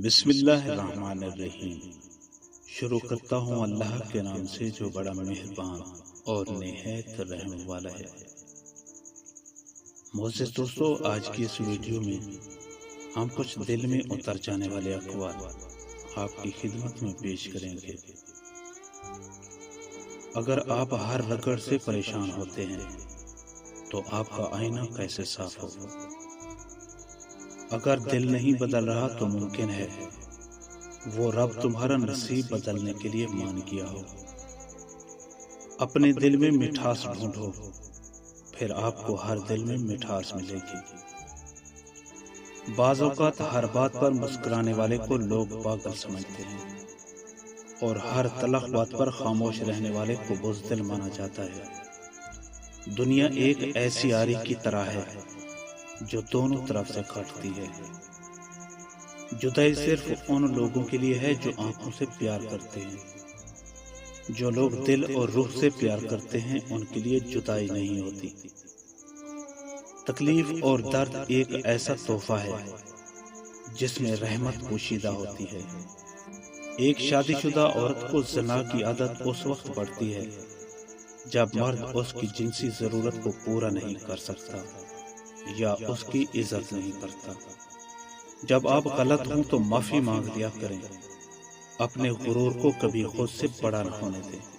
بسم اللہ الرحمن الرحیم۔ شروع کرتا ہوں اللہ کے نام سے جو بڑا مہربان اور نہایت رحم والا ہے۔ معزز دوستو، آج کی اس ویڈیو میں ہم کچھ دل میں اتر جانے والے اقوال آپ کی خدمت میں پیش کریں گے۔ اگر آپ ہر رگڑ سے پریشان ہوتے ہیں تو آپ کا آئینہ کیسے صاف ہوگا؟ اگر دل نہیں بدل رہا تو ممکن ہے وہ رب تمہارا نصیب بدلنے کے لیے مان گیا ہو۔ اپنے دل میں مٹھاس ڈھونڈو، پھر آپ کو ہر دل میں مٹھاس ملے گی۔ بعض اوقات ہر بات پر مسکرانے والے کو لوگ پاگل سمجھتے ہیں اور ہر تلخ بات پر خاموش رہنے والے کو بزدل مانا جاتا ہے۔ دنیا ایک ایسی آری کی طرح ہے جو دونوں طرف سے کاٹتی ہے۔ جدائی صرف ان لوگوں کے لیے ہے جو آنکھوں سے پیار کرتے ہیں۔ جو لوگ دل اور روح سے پیار کرتے ہیں ان کے لیے جدائی نہیں ہوتی۔ تکلیف اور درد ایک ایسا تحفہ ہے جس میں رحمت پوشیدہ ہوتی ہے۔ ایک شادی شدہ عورت کو زنا کی عادت اس وقت بڑھتی ہے جب مرد اس کی جنسی ضرورت کو پورا نہیں کر سکتا یا اس کی عزت نہیں کرتا۔ جب آپ غلط ہوں تو معافی مانگ لیا کریں، اپنے غرور کو کبھی خود سے بڑا نہ ہونے دیں۔